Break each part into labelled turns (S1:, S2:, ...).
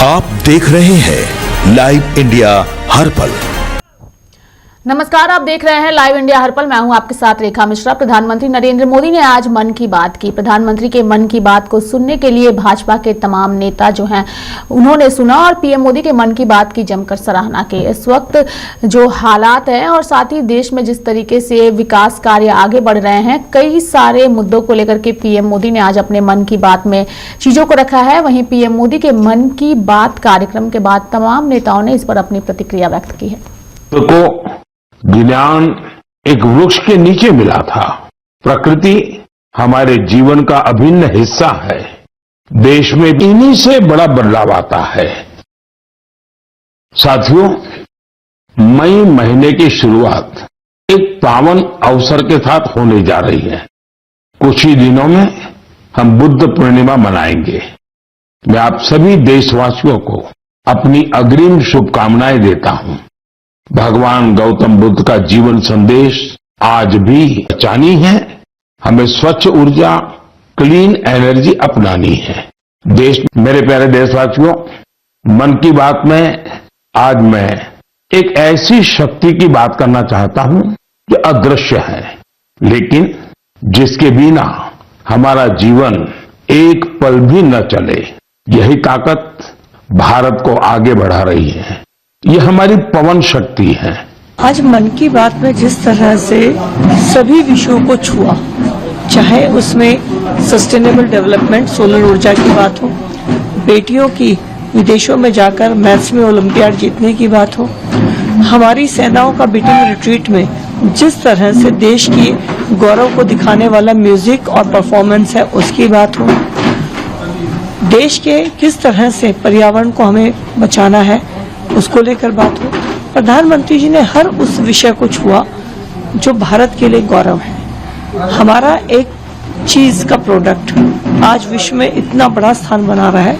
S1: आप देख रहे हैं लाइव इंडिया हर पल।
S2: नमस्कार, आप देख रहे हैं लाइव इंडिया हर पल। मैं हूं आपके साथ रेखा मिश्रा। प्रधानमंत्री नरेंद्र मोदी ने आज मन की बात की। प्रधानमंत्री के मन की बात को सुनने के लिए भाजपा के तमाम नेता जो हैं उन्होंने सुना और पीएम मोदी के मन की बात की जमकर सराहना की। इस वक्त जो हालात हैं और साथ ही देश में जिस तरीके से विकास कार्य आगे बढ़ रहे हैं, कई सारे मुद्दों को लेकर के पीएम मोदी ने आज अपने मन की बात में चीजों को रखा है। वहीं पीएम मोदी के मन की बात कार्यक्रम के बाद तमाम नेताओं ने इस पर अपनी प्रतिक्रिया व्यक्त की है।
S3: ज्ञान एक वृक्ष के नीचे मिला था। प्रकृति हमारे जीवन का अभिन्न हिस्सा है। देश में इन्हीं से बड़ा बदलाव आता है। साथियों, मई महीने की शुरुआत एक पावन अवसर के साथ होने जा रही है। कुछ ही दिनों में हम बुद्ध पूर्णिमा मनाएंगे। मैं आप सभी देशवासियों को अपनी अग्रिम शुभकामनाएं देता हूं। भगवान गौतम बुद्ध का जीवन संदेश आज भी बचानी है। हमें स्वच्छ ऊर्जा, क्लीन एनर्जी अपनानी है। मेरे प्यारे देशवासियों, मन की बात में आज मैं एक ऐसी शक्ति की बात करना चाहता हूं जो अदृश्य है, लेकिन जिसके बिना हमारा जीवन एक पल भी न चले। यही ताकत भारत को आगे बढ़ा रही है। ये हमारी पवन शक्ति है।
S4: आज मन की बात में जिस तरह से सभी विषयों को छुआ, चाहे उसमें सस्टेनेबल डेवलपमेंट, सोलर ऊर्जा की बात हो, बेटियों की विदेशों में जाकर मैथ्स में ओलंपियाड जीतने की बात हो, हमारी सेनाओं का बीटिंग रिट्रीट में जिस तरह से देश की गौरव को दिखाने वाला म्यूजिक और परफॉर्मेंस है उसकी बात हो, देश के किस तरह से पर्यावरण को हमें बचाना है उसको लेकर बात हो। प्रधानमंत्री जी ने हर उस विषय को छुआ जो भारत के लिए गौरव है। हमारा एक चीज का प्रोडक्ट आज विश्व में इतना बड़ा स्थान बना रहा है,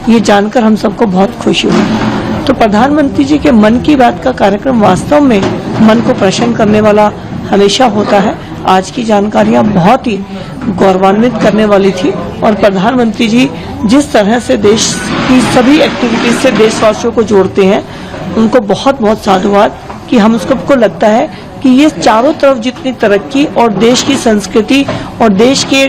S4: ये जानकर हम सबको बहुत खुशी हुई। तो प्रधानमंत्री जी के मन की बात का कार्यक्रम वास्तव में मन को प्रसन्न करने वाला हमेशा होता है। आज की जानकारियां बहुत ही गौरवान्वित करने वाली थी और प्रधानमंत्री जी जिस तरह से देश की सभी एक्टिविटीज से देशवासियों को जोड़ते हैं, उनको बहुत बहुत साधुवाद कि हम उसको लगता है कि ये चारों तरफ जितनी तरक्की और देश की संस्कृति और देश के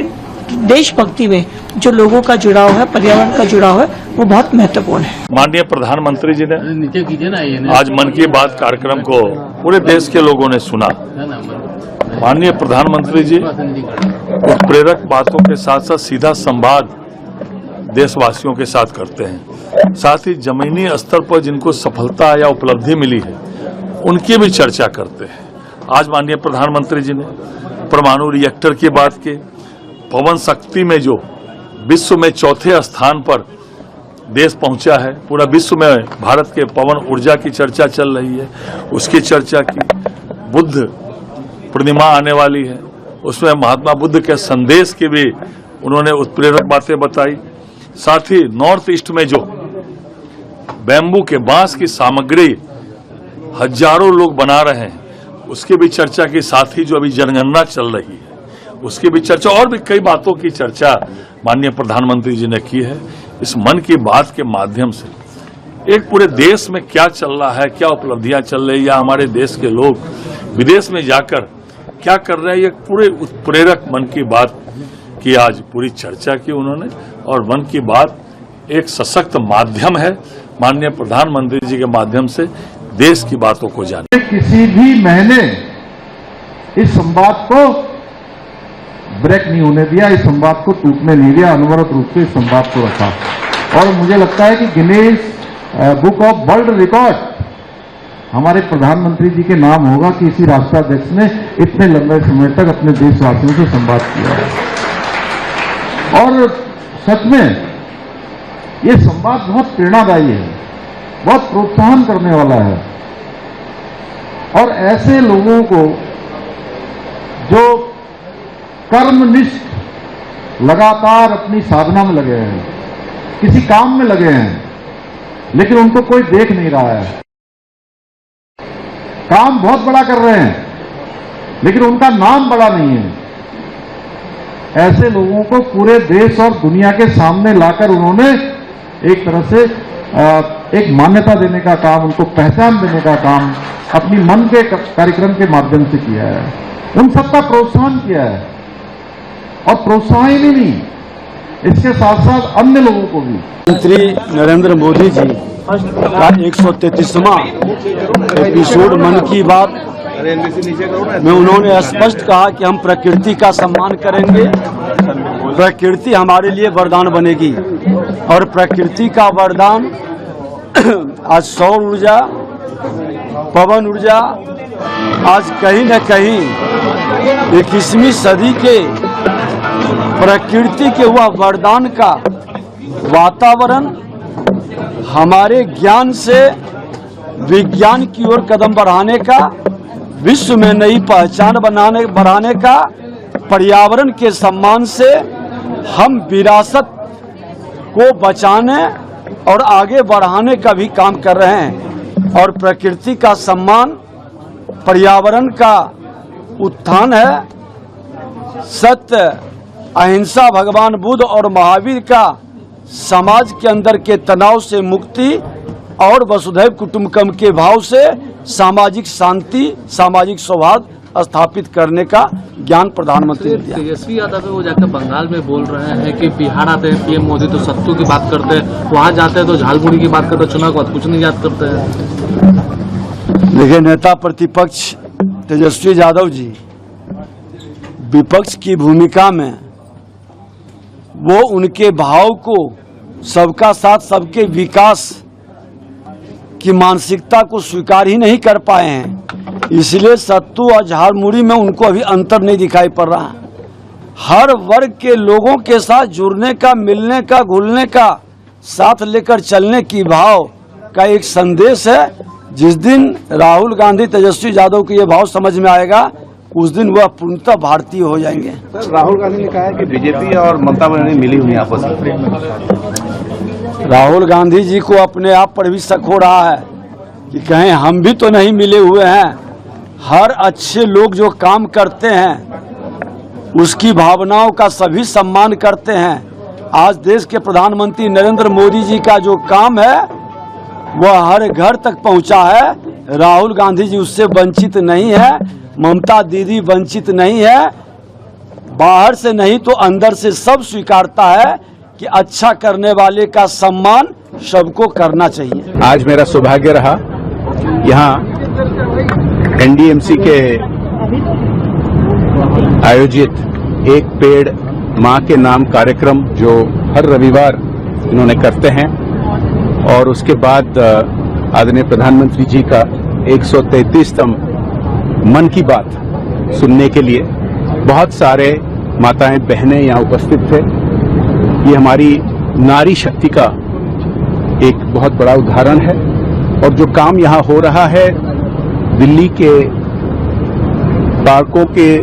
S4: देशभक्ति में जो लोगों का जुड़ाव है, पर्यावरण का जुड़ाव है, वो बहुत महत्वपूर्ण है।
S5: माननीय प्रधानमंत्री जी ने आज मन की बात कार्यक्रम को पूरे देश के लोगों ने सुना। माननीय प्रधानमंत्री जी उत्प्रेरक बातों के साथ साथ सीधा संवाद देशवासियों के साथ करते हैं। साथ ही जमीनी स्तर पर जिनको सफलता या उपलब्धि मिली है उनकी भी चर्चा करते हैं। आज माननीय प्रधानमंत्री जी ने परमाणु रिएक्टर की बात की। पवन शक्ति में जो विश्व में चौथे स्थान पर देश पहुंचा है, पूरा विश्व में भारत के पवन ऊर्जा की चर्चा चल रही है, उसकी चर्चा की। बुद्ध पूर्णिमा आने वाली है, उसमें महात्मा बुद्ध के संदेश की भी उन्होंने उत्प्रेरक बातें बताई। साथ ही नॉर्थ ईस्ट में जो बैम्बू के बांस की सामग्री हजारों लोग बना रहे हैं उसकी भी चर्चा की। साथ ही जो अभी जनगणना चल रही है उसकी भी चर्चा और भी कई बातों की चर्चा माननीय प्रधानमंत्री जी ने की है। इस मन की बात के माध्यम से एक पूरे देश में क्या चल रहा है, क्या उपलब्धियां चल रही है, या हमारे देश के लोग विदेश में जाकर क्या कर रहे हैं, ये पूरे उत्प्रेरक मन की बात की आज पूरी चर्चा की उन्होंने। और मन की बात एक सशक्त माध्यम है माननीय प्रधानमंत्री जी के माध्यम से देश की बातों को जाने।
S6: किसी भी महीने इस संवाद को ब्रेक नहीं होने दिया, इस संवाद को टूटने नहीं दिया, अनवरत रूप से इस संवाद को रखा। और मुझे लगता है कि Guinness book of world record हमारे प्रधानमंत्री जी के नाम होगा कि इसी राष्ट्राध्यक्ष ने इतने लंबे समय तक अपने देशवासियों से संवाद किया है। और सच में ये संवाद बहुत प्रेरणादायी है, बहुत प्रोत्साहन करने वाला है। और ऐसे लोगों को जो कर्मनिष्ठ लगातार अपनी साधना में लगे हैं, किसी काम में लगे हैं, लेकिन उनको कोई देख नहीं रहा है, काम बहुत बड़ा कर रहे हैं लेकिन उनका नाम बड़ा नहीं है। ऐसे लोगों को पूरे देश और दुनिया के सामने लाकर उन्होंने एक तरह से एक मान्यता देने का काम, उनको पहचान देने का काम अपनी मन के कार्यक्रम के माध्यम से किया है। उन सबका प्रोत्साहन किया है, और प्रोत्साहन ही नहीं, इसके साथ साथ अन्य लोगों को भी।
S7: प्रधानमंत्री नरेंद्र मोदी जी का 133वां एपिसोड मन की बात में उन्होंने स्पष्ट कहा कि हम प्रकृति का सम्मान करेंगे, प्रकृति हमारे लिए वरदान बनेगी, और प्रकृति का वरदान आज सौर ऊर्जा, पवन ऊर्जा, आज कहीं न कहीं 21वीं सदी के प्रकृति के हुआ वरदान का वातावरण हमारे ज्ञान से विज्ञान की ओर कदम बढ़ाने का, विश्व में नई पहचान बढ़ाने का, पर्यावरण के सम्मान से हम विरासत को बचाने और आगे बढ़ाने का भी काम कर रहे हैं। और प्रकृति का सम्मान, पर्यावरण का उत्थान है, सत्य, अहिंसा, भगवान बुद्ध और महावीर का समाज के अंदर के तनाव से मुक्ति और वसुधैव कुटुंबकम के भाव से सामाजिक शांति, सामाजिक सौहार्द स्थापित करने का ज्ञान प्रधानमंत्री ने दिया।
S8: तेजस्वी यादव वो जाकर बंगाल में बोल रहे हैं कि बिहार आते हैं पीएम मोदी तो सत्तू की बात करते हैं, वहाँ जाते हैं तो झालमुड़ी की बात करते हैं, चुनाव के बाद कुछ नहीं याद करते हैं।
S7: देखिए, नेता प्रतिपक्ष तेजस्वी यादव जी विपक्ष की भूमिका में वो उनके भाव को, सबका साथ सबके विकास की मानसिकता को स्वीकार ही नहीं कर पाए हैं, इसलिए सत्तू और झालमुड़ी में उनको अभी अंतर नहीं दिखाई पड़ रहा। हर वर्ग के लोगों के साथ जुड़ने का, मिलने का, घुलने का, साथ लेकर चलने की भाव का एक संदेश है। जिस दिन राहुल गांधी, तेजस्वी यादव को ये भाव समझ में आएगा, उस दिन वह पूर्णतः भारतीय हो जाएंगे।
S9: सर, राहुल गांधी ने कहा है कि बीजेपी और ममता बनर्जी मिली हुई आपस में।
S7: राहुल गांधी जी को अपने आप पर भी शक हो रहा है कि कहीं हम भी तो नहीं मिले हुए हैं। हर अच्छे लोग जो काम करते हैं उसकी भावनाओं का सभी सम्मान करते हैं। आज देश के प्रधानमंत्री नरेंद्र मोदी जी का जो काम है वह हर घर तक पहुंचा है। राहुल गांधी जी उससे वंचित नहीं है, ममता दीदी वंचित नहीं है। बाहर से नहीं तो अंदर से सब स्वीकारता है कि अच्छा करने वाले का सम्मान सबको करना चाहिए।
S10: आज मेरा सौभाग्य रहा यहाँ एनडीएमसी के आयोजित एक पेड़ माँ के नाम कार्यक्रम जो हर रविवार इन्होंने करते हैं, और उसके बाद आदरणीय प्रधानमंत्री जी का 133वां मन की बात सुनने के लिए बहुत सारे माताएं बहनें यहाँ उपस्थित थे। ये हमारी नारी शक्ति का एक बहुत बड़ा उदाहरण है, और जो काम यहाँ हो रहा है दिल्ली के पार्कों के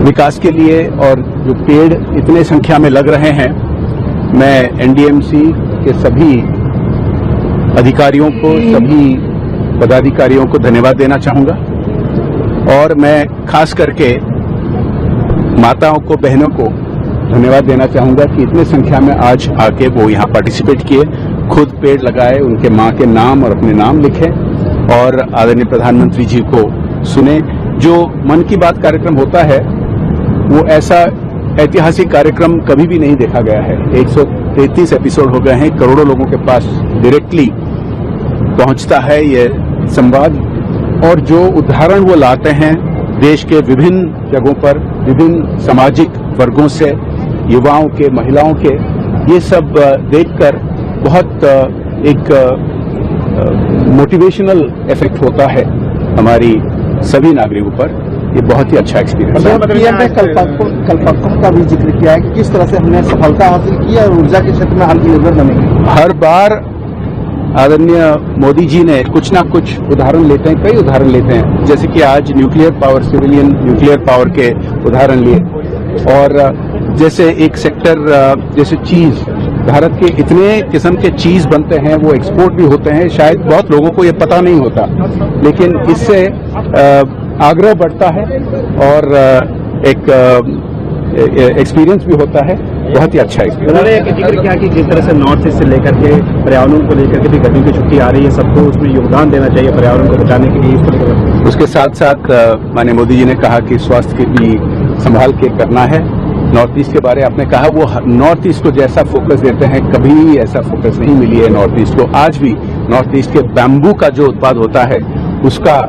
S10: विकास के लिए, और जो पेड़ इतने संख्या में लग रहे हैं, मैं एनडीएमसी के सभी अधिकारियों को, सभी पदाधिकारियों को धन्यवाद देना चाहूंगा। और मैं खास करके माताओं को, बहनों को धन्यवाद देना चाहूंगा कि इतने संख्या में आज आके वो यहाँ पार्टिसिपेट किए, खुद पेड़ लगाए, उनके माँ के नाम और अपने नाम लिखे, और आदरणीय प्रधानमंत्री जी को सुने। जो मन की बात कार्यक्रम होता है वो ऐसा ऐतिहासिक कार्यक्रम कभी भी नहीं देखा गया है। 133 एपिसोड हो गए हैं, करोड़ों लोगों के पास डायरेक्टली पहुंचता है ये संवाद, और जो उदाहरण वो लाते हैं देश के विभिन्न जगहों पर, विभिन्न सामाजिक वर्गों से, युवाओं के, महिलाओं के, ये सब देखकर बहुत एक मोटिवेशनल इफेक्ट होता है हमारी सभी नागरिकों पर। ये बहुत ही अच्छा एक्सपीरियंस है।
S9: पीएम ने कल्पकम का भी जिक्र किया है कि किस तरह से हमने सफलता हासिल की और ऊर्जा के क्षेत्र में आत्मनिर्भर बनेंगे।
S10: हर बार आदरणीय मोदी जी ने कुछ ना कुछ उदाहरण लेते हैं, कई उदाहरण लेते हैं, जैसे कि आज nuclear power, civilian nuclear power के उदाहरण लिए, और जैसे एक सेक्टर जैसे चीज, भारत के इतने किस्म के चीज बनते हैं, वो एक्सपोर्ट भी होते हैं, शायद बहुत लोगों को ये पता नहीं होता, लेकिन इससे आग्रह बढ़ता है और एक एक्सपीरियंस भी होता है। बहुत ही अच्छा है।
S9: उन्होंने एक जिक्र किया कि जिस तरह से नॉर्थ ईस्ट से लेकर के पर्यावरण को लेकर के भी गर्मी की छुट्टी आ रही है, सबको उसमें योगदान देना चाहिए पर्यावरण को बचाने के लिए। इस तरह
S10: उसके साथ साथ माननीय मोदी जी ने कहा कि स्वास्थ्य की भी संभाल के करना है। नॉर्थ ईस्ट के बारे आपने कहा, वो नॉर्थ ईस्ट को जैसा फोकस देते हैं कभी ऐसा फोकस नहीं मिली है नॉर्थ ईस्ट को। आज भी नॉर्थ ईस्ट के बैम्बू का जो उत्पाद होता है उसका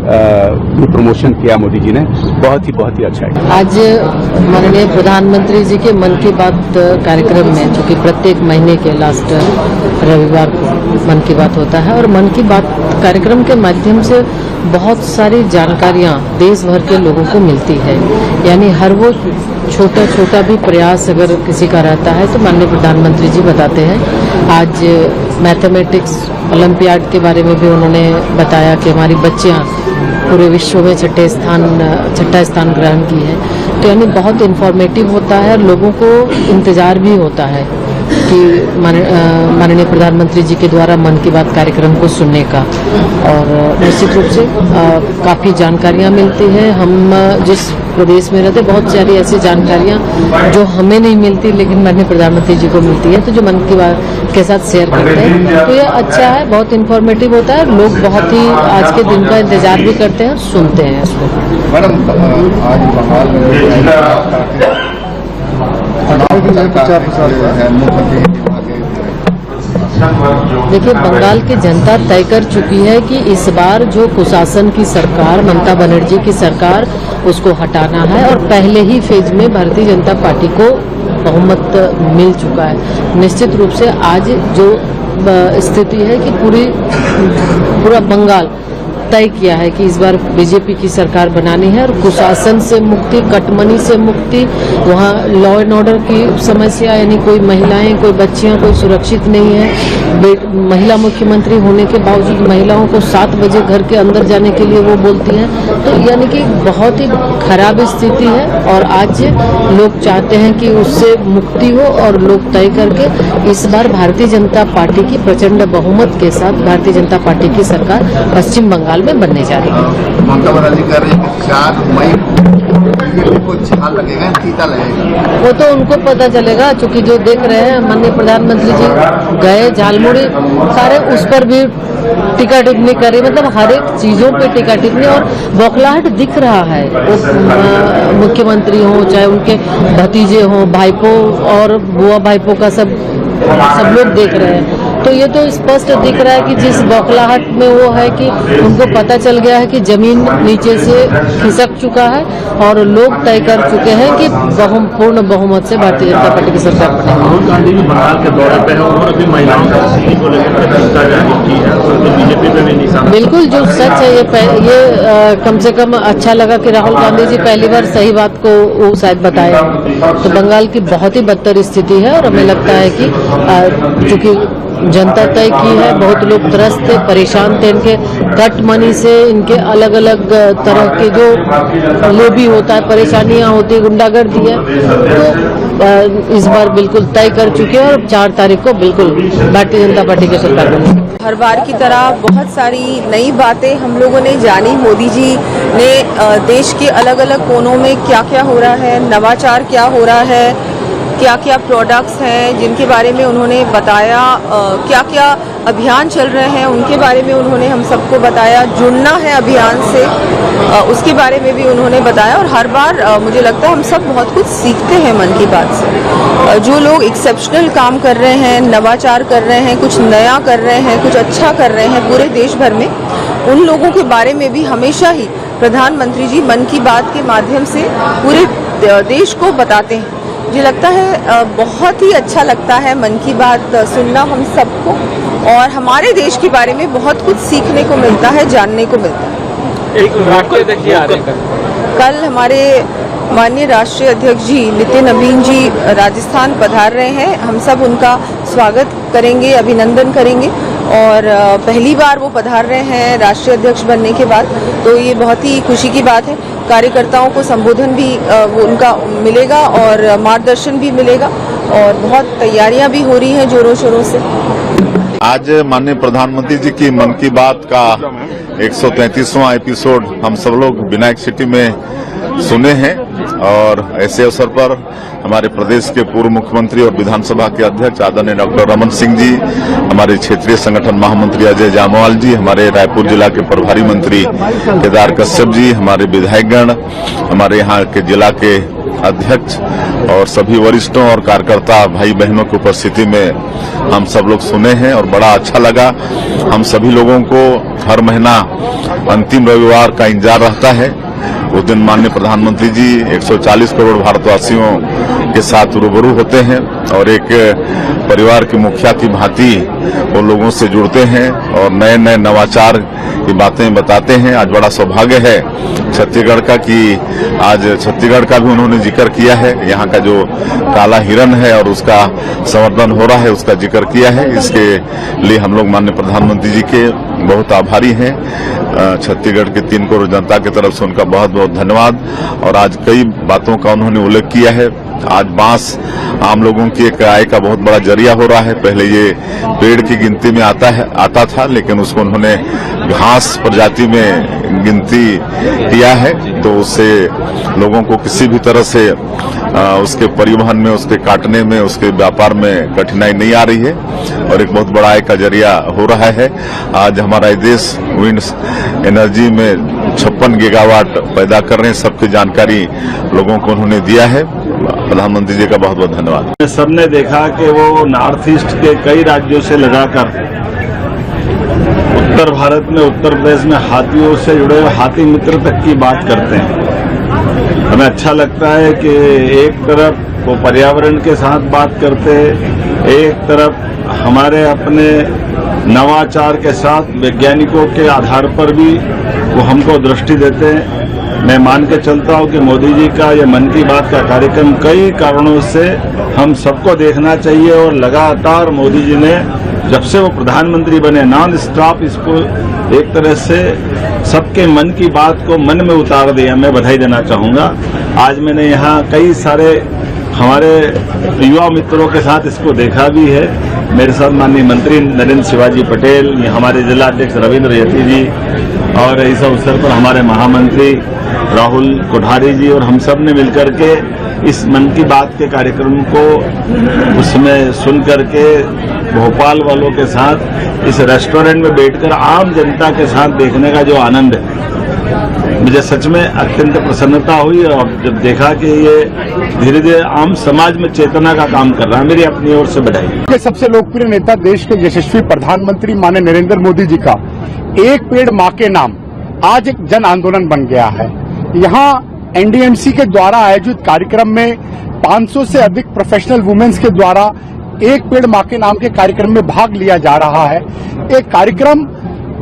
S10: भी प्रमोशन किया मोदी जी ने, बहुत ही अच्छा है।
S11: आज माननीय प्रधानमंत्री जी के मन की बात कार्यक्रम में, जो कि प्रत्येक महीने के लास्ट रविवार को मन की बात होता है, और मन की बात कार्यक्रम के माध्यम से बहुत सारी जानकारियां देश भर के लोगों को मिलती है। यानी हर वो छोटा छोटा भी प्रयास अगर किसी का रहता है तो माननीय प्रधानमंत्री जी बताते हैं। आज मैथमेटिक्स ओलंपियाड के बारे में भी उन्होंने बताया कि हमारी बच्चियां पूरे विश्व में छठा स्थान ग्रहण की है। तो यानी बहुत इन्फॉर्मेटिव होता है, लोगों को इंतजार भी होता है कि माननीय प्रधानमंत्री जी के द्वारा मन की बात कार्यक्रम को सुनने का, और निश्चित रूप से काफ़ी जानकारियां मिलती हैं। हम जिस प्रदेश में रहते, बहुत सारी ऐसी जानकारियां जो हमें नहीं मिलती लेकिन माननीय प्रधानमंत्री जी को मिलती है, तो जो मन की बात के साथ शेयर करते हैं, तो ये अच्छा है, बहुत इन्फॉर्मेटिव होता है। लोग बहुत ही आज के दिन का इंतजार भी करते हैं, सुनते हैं इसको।
S9: मैडम, आज बंगाल में
S11: देखिए, बंगाल की जनता तय कर चुकी है कि इस बार जो कुशासन की सरकार, ममता बनर्जी की सरकार, उसको हटाना है, और पहले ही फेज में भारतीय जनता पार्टी को बहुमत मिल चुका है। निश्चित रूप से आज जो स्थिति है कि पूरा बंगाल तय किया है कि इस बार बीजेपी की सरकार बनानी है, और कुशासन से मुक्ति, कटमनी से मुक्ति, वहाँ लॉ एंड ऑर्डर की समस्या, यानी कोई महिलाएं, कोई बच्चियां, कोई सुरक्षित नहीं है। महिला मुख्यमंत्री होने के बावजूद महिलाओं को 7 बजे घर के अंदर जाने के लिए वो बोलती हैं, तो यानी कि बहुत ही खराब स्थिति है। और आज लोग चाहते हैं कि उससे मुक्ति हो, और लोग तय करके इस बार भारतीय जनता पार्टी की प्रचंड बहुमत के साथ भारतीय जनता पार्टी की सरकार पश्चिम बंगाल में बनने जा रही है।
S9: ममता बनर्जी कर रही है 4 मई को झाल लगेगा, फीता लगेगा,
S11: वो तो उनको पता चलेगा, क्योंकि जो देख रहे हैं माननीय प्रधानमंत्री जी गए झालमुड़ी सारे, उस पर भी टीका टिप्पणी कर रही, मतलब हर एक चीजों पे टीका टिप्पणी, और बौखलाहट दिख रहा है। वो मुख्यमंत्री हो, चाहे उनके भतीजे हो, भाईपो और बुआ भाईपो का सब लोग देख रहे हैं। तो ये तो स्पष्ट दिख रहा है कि जिस बौखलाहट में वो है कि उनको पता चल गया है कि जमीन नीचे से खिसक चुका है, और लोग तय कर चुके हैं कि पूर्ण बहुमत से भारतीय जनता पार्टी की सरकार बनेगी।
S8: राहुल गांधी भी बंगाल के दौरे पे हैं, उन्होंने भी महिलाओं की स्थिति को लेकर चिंता जाहिर की है, और बीजेपी पे भी निशाना।
S11: बिल्कुल, जो सच है ये कम से कम अच्छा लगा कि राहुल गांधी जी पहली बार सही बात को वो शायद बताया। तो बंगाल की बहुत ही बदतर स्थिति है, और हमें लगता है कि चूंकि जनता तय की है, बहुत लोग त्रस्त थे, परेशान थे इनके कट मनी से, इनके अलग अलग तरह के जो लोभी होता है, परेशानियां होती है, गुंडागर्दी है, तो इस बार बिल्कुल तय कर चुके हैं, और 4 तारीख को बिल्कुल भारतीय जनता पार्टी की सरकार बनेगी।
S12: हर बार की तरह बहुत सारी नई बातें हम लोगों ने जानी। मोदी जी ने देश के अलग अलग कोनों में क्या क्या हो रहा है, नवाचार क्या हो रहा है, क्या क्या प्रोडक्ट्स हैं जिनके बारे में उन्होंने बताया, क्या क्या अभियान चल रहे हैं उनके बारे में उन्होंने हम सबको बताया, जुड़ना है अभियान से उसके बारे में भी उन्होंने बताया। और हर बार मुझे लगता है हम सब बहुत कुछ सीखते हैं मन की बात से। जो लोग एक्सेप्शनल काम कर रहे हैं, नवाचार कर रहे हैं, कुछ नया कर रहे हैं, कुछ अच्छा कर रहे हैं पूरे देश भर में, उन लोगों के बारे में भी हमेशा ही प्रधानमंत्री जी मन की बात के माध्यम से पूरे देश को बताते हैं। मुझे लगता है बहुत ही अच्छा लगता है मन की बात सुनना हम सबको, और हमारे देश के बारे में बहुत कुछ सीखने को मिलता है, जानने को मिलता है।
S8: एक वाक्य देखिए,
S12: कल हमारे माननीय राष्ट्रीय अध्यक्ष जी नितिन नवीन जी राजस्थान पधार रहे हैं। हम सब उनका स्वागत करेंगे, अभिनंदन करेंगे, और पहली बार वो पधार रहे हैं राष्ट्रीय अध्यक्ष बनने के बाद, तो ये बहुत ही खुशी की बात है। कार्यकर्ताओं को संबोधन भी वो उनका मिलेगा और मार्गदर्शन भी मिलेगा। और बहुत तैयारियां भी हो रही हैं जोरों शोरों से।
S6: आज माननीय प्रधानमंत्री जी की मन की बात का 133वां एपिसोड हम सब लोग विनायक सिटी में सुने हैं और ऐसे अवसर पर हमारे प्रदेश के पूर्व मुख्यमंत्री और विधानसभा के अध्यक्ष आदरणीय डॉक्टर रमन सिंह जी, हमारे क्षेत्रीय संगठन महामंत्री अजय जामवाल जी, हमारे रायपुर जिला के प्रभारी मंत्री केदार कश्यप जी, हमारे विधायकगण, हमारे यहाँ के जिला के अध्यक्ष और सभी वरिष्ठों और कार्यकर्ता भाई बहनों की उपस्थिति में हम सब लोग सुने हैं और बड़ा अच्छा लगा। हम सभी लोगों को हर महीना अंतिम रविवार का इंतजार रहता है। उस दिन माननीय प्रधानमंत्री जी 140 करोड़ भारतवासियों के साथ रूबरू होते हैं और एक परिवार के मुखिया की भांति वो लोगों से जुड़ते हैं और नए नए नवाचार की बातें बताते हैं। आज बड़ा सौभाग्य है छत्तीसगढ़ का कि आज छत्तीसगढ़ का भी उन्होंने जिक्र किया है। यहाँ का जो काला हिरण है और उसका संवर्धन हो रहा है उसका जिक्र किया है। इसके लिए हम लोग माननीय प्रधानमंत्री जी के बहुत आभारी हैं। छत्तीसगढ़ के 3 करोड़ जनता की तरफ से उनका बहुत बहुत धन्यवाद। और आज कई बातों का उन्होंने उल्लेख किया है। आज बांस आम लोगों की एक आय का बहुत बड़ा जरिया हो रहा है। पहले ये पेड़ की गिनती में आता था, लेकिन उसको उन्होंने घास प्रजाति में गिनती किया है, तो उससे लोगों को किसी भी तरह से उसके परिवहन में, उसके काटने में, उसके व्यापार में कठिनाई नहीं आ रही है और एक बहुत बड़ा आय का जरिया हो रहा है। आज हमारा देश विंड एनर्जी में 56 गीगावाट पैदा कर रहे हैं। सबकी जानकारी लोगों को उन्होंने दिया है। प्रधानमंत्री जी का बहुत बहुत धन्यवाद।
S3: सबने देखा कि वो नॉर्थ ईस्ट के कई राज्यों से लगाकर उत्तर भारत में, उत्तर प्रदेश में हाथियों से जुड़े हुए हाथी मित्र तक की बात करते हैं। हमें अच्छा लगता है कि एक तरफ वो पर्यावरण के साथ बात करते हैं, एक तरफ हमारे अपने नवाचार के साथ वैज्ञानिकों के आधार पर भी वो हमको दृष्टि देते हैं। मैं मान के चलता हूं कि मोदी जी का ये मन की बात का कार्यक्रम कई कारणों से हम सबको देखना चाहिए और लगातार मोदी जी ने जब से वो प्रधानमंत्री बने नॉन स्टॉप इसको एक तरह से सबके मन की बात को मन में उतार दिया। मैं बधाई देना चाहूंगा। आज मैंने यहाँ कई सारे हमारे युवा मित्रों के साथ इसको देखा भी है। मेरे साथ माननीय मंत्री नरेंद्र शिवाजी पटेल, हमारे जिलाध्यक्ष रविंद्र यति जी और इस अवसर पर हमारे महामंत्री राहुल कोठारी जी और हम सब ने मिलकर के इस मन की बात के कार्यक्रम को उसमें सुन करके भोपाल वालों के साथ इस रेस्टोरेंट में बैठकर आम जनता के साथ देखने का जो आनंद है, मुझे सच में अत्यंत प्रसन्नता हुई। और जब देखा कि ये धीरे धीरे आम समाज में चेतना का काम कर रहा है, मेरी अपनी ओर से बधाई।
S10: सबसे लोकप्रिय नेता, देश के यशस्वी प्रधानमंत्री माननीय नरेंद्र मोदी जी का एक पेड़ मां के नाम आज एक जन आंदोलन बन गया है। यहाँ एनडीएमसी के द्वारा आयोजित कार्यक्रम में 500 से अधिक प्रोफेशनल वुमेन्स के द्वारा एक पेड़ मां के नाम के कार्यक्रम में भाग लिया जा रहा है। एक कार्यक्रम,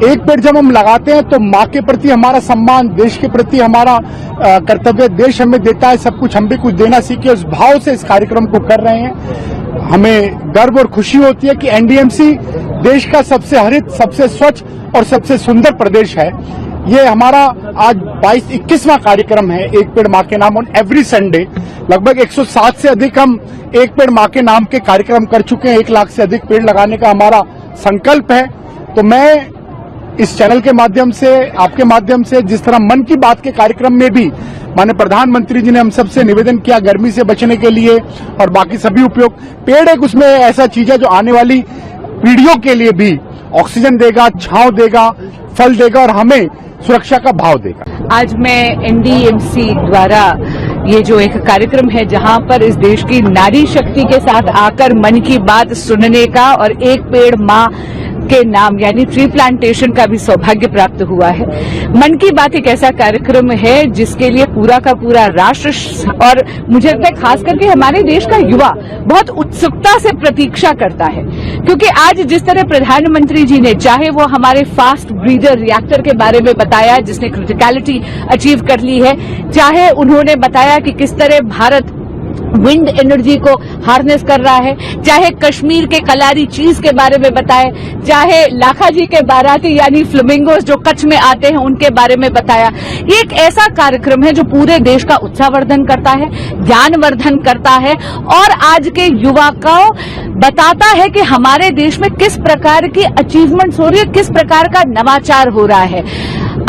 S10: एक पेड़ जब हम लगाते हैं तो मां के प्रति हमारा सम्मान, देश के प्रति हमारा कर्तव्य, देश हमें देता है सब कुछ, हम भी कुछ देना सीखे, उस भाव से इस कार्यक्रम को कर रहे हैं। हमें गर्व और खुशी होती है कि एनडीएमसी देश का सबसे हरित, सबसे स्वच्छ और सबसे सुंदर प्रदेश है। ये हमारा आज 21वां कार्यक्रम है एक पेड़ मां के नाम। ऑन एवरी संडे लगभग 107 से अधिक हम एक पेड़ मां के नाम के कार्यक्रम कर चुके हैं। 1 लाख से अधिक पेड़ लगाने का हमारा संकल्प है। तो मैं इस चैनल के माध्यम से, आपके माध्यम से, जिस तरह मन की बात के कार्यक्रम में भी माननीय प्रधानमंत्री जी ने हम सबसे निवेदन किया गर्मी से बचने के लिए और बाकी सभी उपयोग, पेड़ एक उसमें ऐसा चीज है जो आने वाली पीढ़ियों के लिए भी ऑक्सीजन देगा, छांव देगा, फल देगा और हमें सुरक्षा का भाव देगा।
S13: आज मैं एनडीएमसी द्वारा ये जो एक कार्यक्रम है जहां पर इस देश की नारी शक्ति के साथ आकर मन की बात सुनने का और एक पेड़ मां के नाम यानी ट्री प्लांटेशन का भी सौभाग्य प्राप्त हुआ है। मन की बात एक ऐसा कार्यक्रम है जिसके लिए पूरा का पूरा राष्ट्र और मुझे लगता है खास करके हमारे देश का युवा बहुत उत्सुकता से प्रतीक्षा करता है, क्योंकि आज जिस तरह प्रधानमंत्री जी ने, चाहे वो हमारे फास्ट ब्रीदर रिएक्टर के बारे में बताया जिसने क्रिटिकलिटी अचीव कर ली है, चाहे उन्होंने बताया कि किस तरह भारत विंड एनर्जी को हार्नेस कर रहा है, चाहे कश्मीर के कलारी चीज के बारे में बताए, चाहे लाखाजी के बाराती यानी फ्लेमिंगोस जो कच्छ में आते हैं उनके बारे में बताया। ये एक ऐसा कार्यक्रम है जो पूरे देश का उत्साहवर्धन करता है, ज्ञानवर्धन करता है और आज के युवा को बताता है कि हमारे देश में किस प्रकार की अचीवमेंट्स हो रही है, किस प्रकार का नवाचार हो रहा है।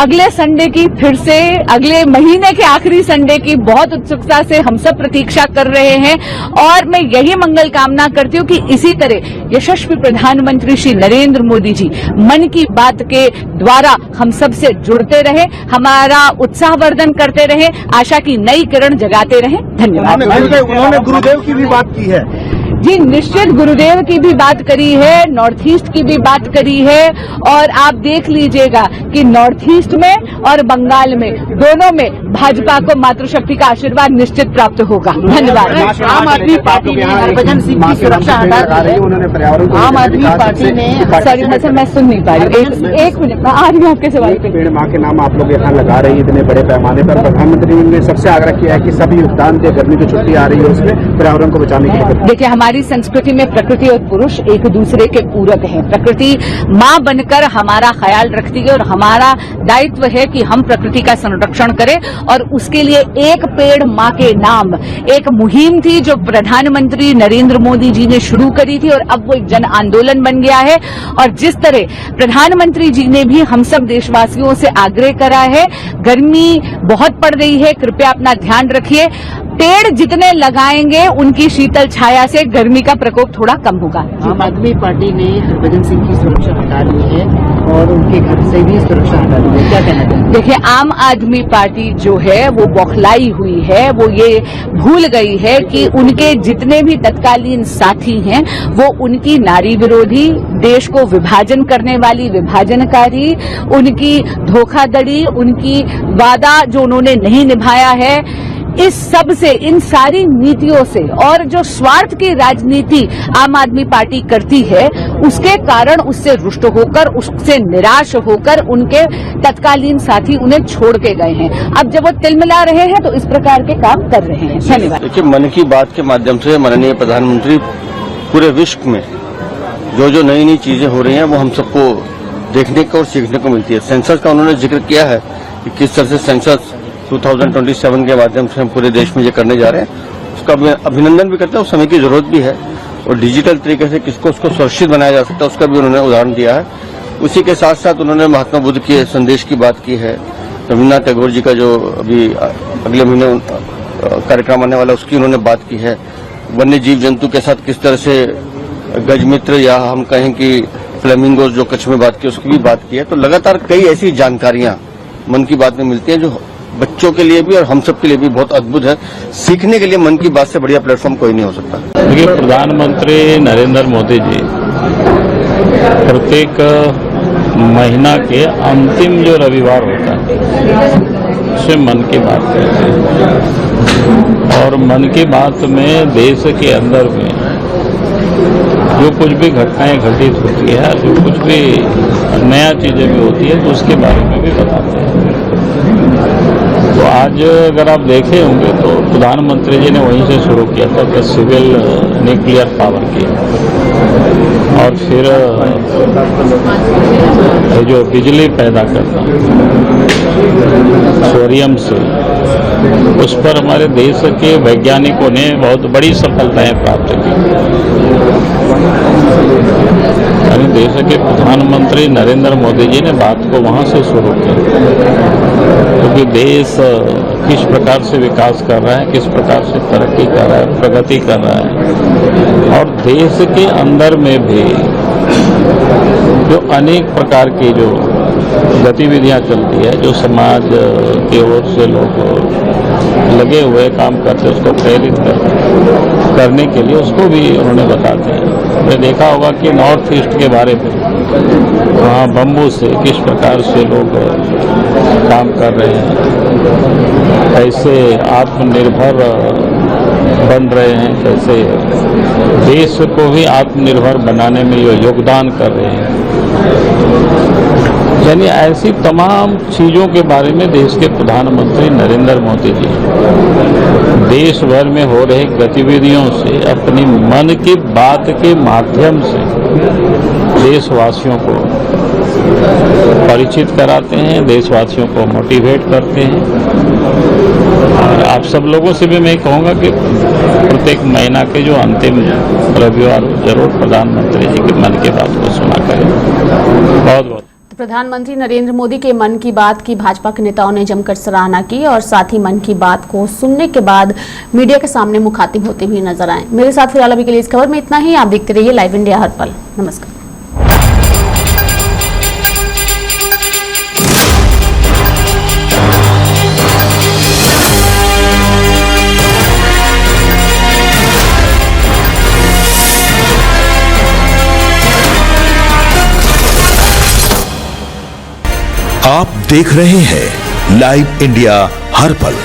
S13: अगले संडे की फिर से अगले महीने के आखिरी संडे की बहुत उत्सुकता से हम सब प्रतीक्षा कर रहे हैं और मैं यही मंगल कामना करती हूँ कि इसी तरह यशस्वी प्रधानमंत्री श्री नरेंद्र मोदी जी मन की बात के द्वारा हम सब से जुड़ते रहे, हमारा उत्साहवर्धन करते रहे, आशा की नई किरण जगाते रहे। धन्यवाद।
S9: उन्होंने गुरुदेव की भी बात की है।
S13: जी निश्चित गुरुदेव की भी बात करी है, नॉर्थ ईस्ट की भी बात करी है और आप देख लीजिएगा कि नॉर्थ ईस्ट में और बंगाल में दोनों में भाजपा को मातृशक्ति का आशीर्वाद निश्चित प्राप्त होगा। धन्यवाद।
S9: आम आदमी पार्टी ने हरभजन सिंह की सुरक्षा हटा दी। उन्होंने पर्यावरण आम आदमी पार्टी ने
S13: सॉरी मैं सुन नहीं पा रही, एक मिनट मैं आ रही हूँ आपके सवाल पे।
S9: पेड़ माँ के नाम आप लोग यहाँ लगा रही है इतने बड़े पैमाने पर। प्रधानमंत्री ने सबसे आग्रह किया है कि सभी योगदान दे, गर्मी की छुट्टी आ रही है उसमें पर्यावरण को बचाने के लिए।
S13: देखिए हमारी संस्कृति में प्रकृति और पुरुष एक दूसरे के पूरक हैं। प्रकृति माँ बनकर हमारा ख्याल रखती है और हमारा दायित्व है कि हम प्रकृति का संरक्षण करें और उसके लिए एक पेड़ माँ के नाम एक मुहिम थी जो प्रधानमंत्री नरेंद्र मोदी जी ने शुरू करी थी और अब वो एक जन आंदोलन बन गया है। और जिस तरह प्रधानमंत्री जी ने भी हम सब देशवासियों से आग्रह करा है, गर्मी बहुत पड़ रही है, कृपया अपना ध्यान रखिए, पेड़ जितने लगाएंगे उनकी शीतल छाया से गर्मी का प्रकोप थोड़ा कम होगा।
S11: आम आदमी पार्टी ने हरभजन सिंह की सुरक्षा हटा ली है और उनके घर से भी सुरक्षा हटा ली है, क्या कहना चाहिए?
S13: देखिए आम आदमी पार्टी जो है वो बौखलाई हुई है, वो ये भूल गई है कि उनके जितने भी तत्कालीन साथी हैं वो उनकी नारी विरोधी, देश को विभाजन करने वाली विभाजनकारी, उनकी धोखाधड़ी, उनकी वादा जो उन्होंने नहीं निभाया है, इस सब से, इन सारी नीतियों से और जो स्वार्थ की राजनीति आम आदमी पार्टी करती है उसके कारण उससे रुष्ट होकर, उससे निराश होकर उनके तत्कालीन साथी उन्हें छोड़ के गए हैं। अब जब वो तिलमिला रहे हैं तो इस प्रकार के काम कर रहे हैं। धन्यवाद।
S14: देखिए मन की बात के माध्यम से माननीय प्रधानमंत्री पूरे विश्व में जो जो नई नई चीजें हो रही हैं वो हम सबको देखने को और सीखने को मिलती है। सेंसस का उन्होंने जिक्र किया है कि किस तरह से सेंसस 2027 के माध्यम से हम पूरे देश में ये करने जा रहे हैं, उसका अभिनंदन भी करते हैं। उस समय की जरूरत भी है और डिजिटल तरीके से किसको उसको सुरक्षित बनाया जा सकता है उसका भी उन्होंने उदाहरण दिया है। उसी के साथ साथ उन्होंने महात्मा बुद्ध के संदेश की बात की है, रविन्द्रनाथ टैगोर जी का जो अभी अगले महीने कार्यक्रम आने वाला उसकी उन्होंने बात की है, वन्य जीव जंतु के साथ किस तरह से गजमित्र या हम कहें कि फ्लेमिंगोस जो कच्छ में बात की उसकी भी बात की है। तो लगातार कई ऐसी जानकारियां मन की बात में मिलती हैं जो बच्चों के लिए भी और हम सब के लिए भी बहुत अद्भुत है। सीखने के लिए मन की बात से बढ़िया प्लेटफॉर्म कोई नहीं हो सकता।
S5: देखिए प्रधानमंत्री नरेंद्र मोदी जी प्रत्येक महीना के अंतिम जो रविवार होता है उससे मन की बात करते हैं और मन की बात में देश के अंदर में जो कुछ भी घटनाएं घटित होती है, जो कुछ भी नया चीजें भी होती है तो उसके बारे में भी बताते हैं। तो आज अगर आप देखे होंगे तो प्रधानमंत्री जी ने वहीं से शुरू किया था कि सिविल न्यूक्लियर पावर की और फिर जो बिजली पैदा करना सोडियम से, उस पर हमारे देश के वैज्ञानिकों ने बहुत बड़ी सफलताएं प्राप्त की। यानी देश के प्रधानमंत्री नरेंद्र मोदी जी ने बात को वहां से शुरू किया क्योंकि देश किस प्रकार से विकास कर रहा है, किस प्रकार से तरक्की कर रहा है, प्रगति कर रहा है और देश के अंदर में भी जो अनेक प्रकार की जो गतिविधियां चलती है, जो समाज की ओर से लोग लगे हुए काम करते हैं उसको प्रेरित करने के लिए उसको भी उन्होंने बताते हैं। आपने देखा होगा कि नॉर्थ ईस्ट के बारे में वहाँ बम्बू से किस प्रकार से लोग काम कर रहे हैं, कैसे आत्मनिर्भर बन रहे हैं, कैसे देश को भी आत्मनिर्भर बनाने में योगदान कर रहे हैं।
S3: यानी ऐसी तमाम चीजों के बारे में देश के प्रधानमंत्री नरेंद्र मोदी जी देश भर में हो रही गतिविधियों से अपनी मन की बात के माध्यम से देशवासियों को परिचित कराते हैं, देशवासियों को मोटिवेट करते हैं। और आप सब लोगों से भी मैं कहूँगा कि प्रत्येक महीना के जो अंतिम रविवार जरूर प्रधानमंत्री जी के मन की बात को सुना करें। बहुत बहुत
S2: प्रधानमंत्री नरेंद्र मोदी के मन की बात की भाजपा के नेताओं ने जमकर सराहना की और साथ ही मन की बात को सुनने के बाद मीडिया के सामने मुखातिब होते हुए नजर आए। मेरे साथ फिलहाल अभी के लिए इस खबर में इतना ही। आप देखते रहिए लाइव इंडिया हर पल। नमस्कार।
S1: आप देख रहे हैं लाइव इंडिया हर पल।